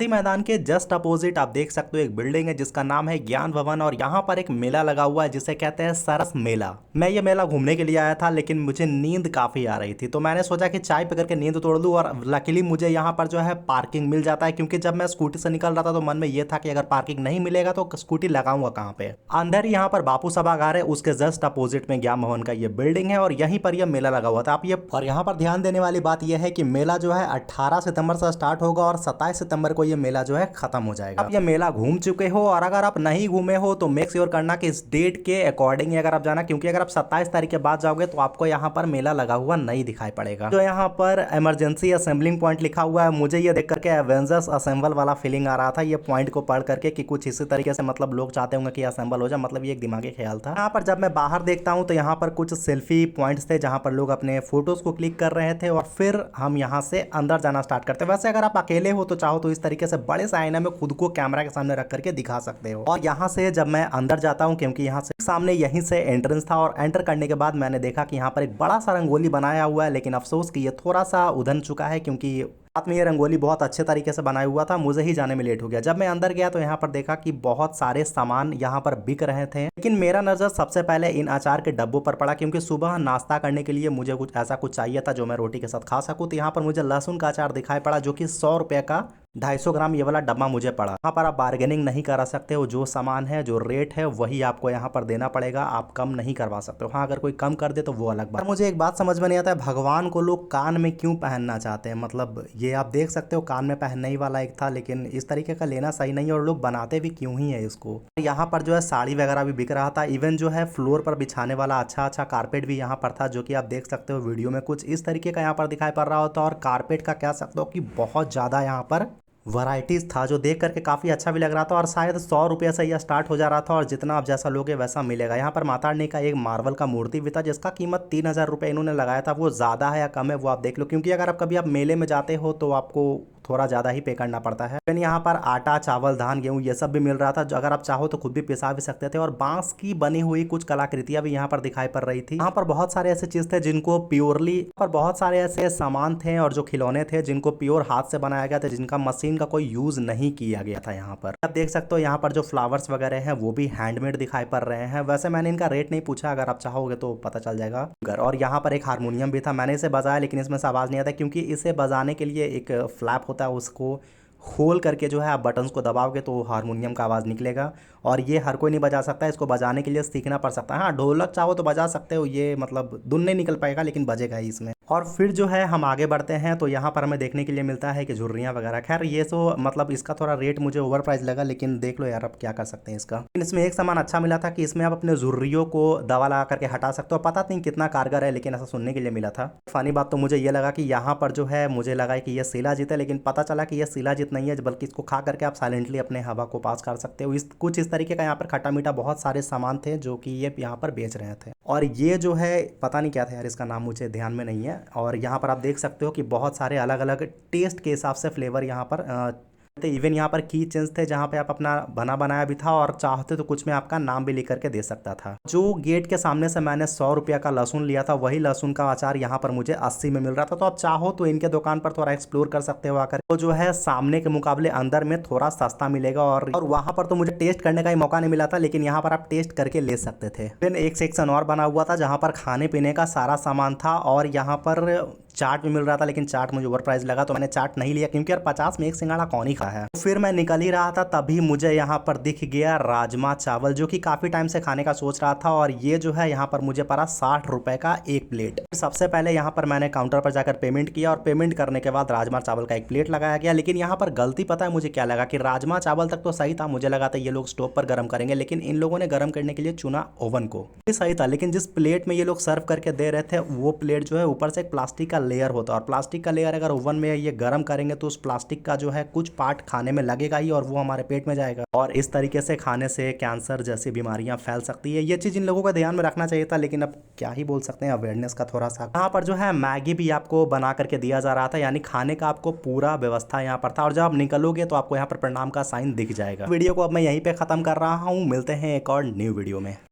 गांधी मैदान के just opposite आप देख सकते हो एक बिल्डिंग है जिसका नाम है ज्ञान भवन और यहाँ पर एक मेला लगा हुआ है जिसे कहते हैं सरस मेला। मैं ये मेला घूमने के लिए आया था लेकिन मुझे नींद काफी आ रही थी तो मैंने सोचा कि चाय पी करके नींद तोड़ लूं और लकीली मुझे यहाँ पर जो है पार्किंग मिल जाता है, क्योंकि जब मैं स्कूटी से निकल रहा था तो मन में ये था कि अगर पार्किंग नहीं मिलेगा तो स्कूटी लगाऊंगा कहाँ पे। अंदर यहाँ पर बापू सभागार है, उसके जस्ट अपोजिट में ज्ञान भवन का ये बिल्डिंग है और यहीं पर यह मेला लगा हुआ था। आप ये और यहाँ पर ध्यान देने वाली बात यह है कि मेला जो है 18 सितंबर से स्टार्ट होगा और 27 सितंबर को ये मेला जो है खत्म हो जाएगा। आप ये मेला घूम चुके हो और अगर आप नहीं घूमे हो तो मेक श्योर करना कि इस डेट के अकॉर्डिंग अगर आप जाना, क्योंकि अगर आप 27 तारीख के बाद जाओगे तो आपको यहाँ पर मेला लगा हुआ नहीं दिखाई पड़ेगा। जो यहाँ पर इमरजेंसी असेंबलिंग पॉइंट लिखा हुआ है, मुझे ये देख करके एवेंजर्स असेंबल वाला फीलिंग आ रहा था ये पॉइंट को पढ़ करके कि कुछ इसी तरीके से मतलब लोग चाहते होंगे कि असेंबल हो जाए, मतलब ये एक दिमागी ख्याल था। यहाँ पर जब मैं बाहर देखता हूँ तो यहाँ पर कुछ सेल्फी पॉइंट्स थे जहाँ पर लोग अपने फोटोज को क्लिक कर रहे थे और फिर हम यहाँ से अंदर जाना स्टार्ट करते हैं। वैसे अगर आप अकेले हो तो चाहो तो इस तरीके से बड़े से आईने में खुद को कैमरा के सामने रख करके दिखा सकते हो। और यहाँ से जब मैं अंदर जाता हूँ, क्योंकि यहाँ से सामने यहीं से एंट्रेंस था और एंटर करने के बाद मैंने देखा कि यहाँ पर एक बड़ा सा रंगोली बनाया हुआ है, लेकिन अफसोस कि ये थोड़ा सा उधन चुका है क्योंकि रात में ये रंगोली बहुत अच्छे तरीके से बनाया हुआ था, मुझे ही जाने में लेट हो गया। जब मैं अंदर गया तो यहाँ पर देखा कि बहुत सारे सामान यहाँ पर बिक रहे थे, लेकिन मेरा नज़र सबसे पहले इन अचार के डब्बों पर पड़ा, क्योंकि सुबह नाश्ता करने के लिए मुझे कुछ ऐसा कुछ चाहिए था जो मैं रोटी के साथ खा सकूँ। तो यहाँ पर मुझे लहसुन का अचार दिखाई पड़ा जो कि 100 रुपये का 250 ग्राम ये वाला डब्बा मुझे पड़ा। यहाँ पर आप बार्गेनिंग नहीं करा सकते हो, जो सामान है जो रेट है वही आपको यहाँ पर देना पड़ेगा, आप कम नहीं करवा सकते हो। हाँ, अगर कोई कम कर दे तो वो अलग बात। मुझे एक बात समझ में नहीं आता है, भगवान को लोग कान में क्यों पहनना चाहते हैं? मतलब ये आप देख सकते हो कान में पहनने ही वाला एक था, लेकिन इस तरीके का लेना सही नहीं है और लोग बनाते भी क्यों ही है इसको। यहाँ पर जो है साड़ी वगैरह भी बिक रहा था, इवन जो है फ्लोर पर बिछाने वाला अच्छा अच्छा कारपेट भी यहाँ पर था, जो कि आप देख सकते हो वीडियो में कुछ इस तरीके का यहाँ पर दिखाई पड़ रहा होता है। और कारपेट का कह सकते हो कि बहुत ज़्यादा यहाँ पर वैरायटीज़ था जो देख करके काफ़ी अच्छा भी लग रहा था और शायद 100 रुपये से यह स्टार्ट हो जा रहा था और जितना आप जैसा लोगे वैसा मिलेगा। यहाँ पर माता रानी का एक मार्बल का मूर्ति भी था जिसका कीमत 3000 रुपये इन्होंने लगाया था। वो ज़्यादा है या कम है वो आप देख लो, क्योंकि अगर आप कभी आप मेले में जाते हो तो आपको थोड़ा ज़्यादा ही पे करना पड़ता है। लेकिन यहाँ पर आटा, चावल, धान, गेहूँ ये सब भी मिल रहा था, जो अगर आप चाहो तो खुद भी पिसा भी सकते थे। और बांस की बनी हुई कुछ कलाकृतियाँ भी यहाँ पर दिखाई पड़ रही थी। यहाँ पर बहुत सारे ऐसे चीज़ थे जिनको प्योरली पर बहुत सारे ऐसे सामान थे और जो खिलौने थे जिनको प्योर हाथ से बनाया गया था, जिनका मशीन का कोई यूज़ नहीं किया गया था। यहाँ पर आप देख सकते हो यहाँ पर जो फ्लावर्स वगैरह हैं वो भी हैंडमेड दिखाई पड़ रहे हैं। वैसे मैंने इनका रेट नहीं पूछा, अगर आप चाहोगे तो पता चल जाएगा। और यहाँ पर एक हारमोनियम भी था, मैंने इसे बजाया लेकिन इसमें से आवाज़ नहीं आता, क्योंकि इसे बजाने के लिए एक फ्लैप होता है, उसको खोल करके जो है आप बटन्स को दबाओगे तो हारमोनियम का आवाज़ निकलेगा। और ये हर कोई नहीं बजा सकता है, इसको बजाने के लिए सीखना पड़ सकता है। हाँ, ढोलक चाहो तो बजा सकते हो, ये मतलब धुन नहीं निकल पाएगा लेकिन बजेगा ही इसमें। और फिर जो है हम आगे बढ़ते हैं तो यहाँ पर हमें देखने के लिए मिलता है कि झुर्रियाँ वगैरह। खैर ये तो मतलब इसका थोड़ा रेट मुझे ओवर प्राइस लगा, लेकिन देख लो यार अब क्या कर सकते हैं इसका। लेकिन इसमें एक सामान अच्छा मिला था कि इसमें आप अपने झुर्रियों को दवा लगा करके हटा सकते हो। पता नहीं कितना कारगर है लेकिन ऐसा सुनने के लिए मिला था। फनी बात तो मुझे ये लगा कि यहाँ पर जो है मुझे लगा कि यह शिलाजीत है, लेकिन पता चला कि यह शिलाजीत नहीं है, बल्कि इसको खा करके आप साइलेंटली अपने हवा को पास कर सकते हो। कुछ इस तरीके का यहाँ पर खट्टा मीठा बहुत सारे सामान थे जो कि ये यहाँ पर बेच रहे थे। और ये जो है पता नहीं क्या था यार, इसका नाम मुझे ध्यान में नहीं है। और यहाँ पर आप देख सकते हो कि बहुत सारे अलग अलग टेस्ट के हिसाब से फ्लेवर यहाँ पर इवन यहाँ पर की चेंज थे जहाँ पे आप अपना बना बनाया भी था और चाहते तो कुछ में आपका नाम भी लिख करके दे सकता था। जो गेट के सामने से मैंने 100 रुपये का लहसुन लिया था, वही लहसुन का अचार यहाँ पर मुझे 80 में मिल रहा था। तो आप चाहो तो इनके दुकान पर थोड़ा एक्सप्लोर कर सकते हो आकर, तो जो है सामने के मुकाबले अंदर में थोड़ा सस्ता मिलेगा। और वहाँ पर तो मुझे टेस्ट करने का ही मौका नहीं मिला था, लेकिन यहाँ पर आप टेस्ट करके ले सकते थे। फिर एक सेक्शन और बना हुआ था जहाँ पर खाने पीने का सारा सामान था और यहाँ पर चाट भी मिल रहा था, लेकिन चाट मुझे ओवर प्राइस लगा तो मैंने चाट नहीं लिया, क्योंकि यार 50 में एक सिंगाड़ा कौन ही खा है। फिर मैं निकल ही रहा था तभी मुझे यहाँ पर दिख गया राजमा चावल, जो कि काफ़ी टाइम से खाने का सोच रहा था। और ये जो है यहाँ पर मुझे पड़ा 60 रुपये का एक प्लेट। सबसे पहले यहाँ पर मैंने काउंटर पर जाकर पेमेंट किया और पेमेंट करने के बाद राजमा चावल का एक प्लेट लगाया गया। लेकिन यहाँ पर गलती पता है मुझे क्या लगा कि राजमा चावल तक तो सही था, मुझे लगा था ये लोग स्टोव पर गर्म करेंगे, लेकिन इन लोगों ने गर्म करने के लिए चुना ओवन को। ये सही था, लेकिन जिस प्लेट में ये लोग सर्व करके दे रहे थे वो प्लेट जो है ऊपर से एक प्लास्टिक का लेयर होता है, और प्लास्टिक का लेयर अगर ओवन में ये गर्म करेंगे तो उस प्लास्टिक का जो है कुछ पार्ट खाने में लगेगा ही और वो हमारे पेट में जाएगा, और इस तरीके से खाने से कैंसर जैसी बीमारियां फैल सकती है। ये चीज़ इन लोगों का ध्यान में रखना चाहिए था, लेकिन अब क्या ही बोल सकते हैं, अवेयरनेस का थोड़ा सा। यहाँ पर जो है मैगी भी आपको बना करके दिया जा रहा था, यानी खाने का आपको पूरा व्यवस्था यहाँ पर था। और जब आप निकलोगे तो आपको यहाँ पर प्रणाम का साइन दिख जाएगा। वीडियो को अब मैं यहीं पे खत्म कर रहा हूँ, मिलते हैं एक और न्यू वीडियो में।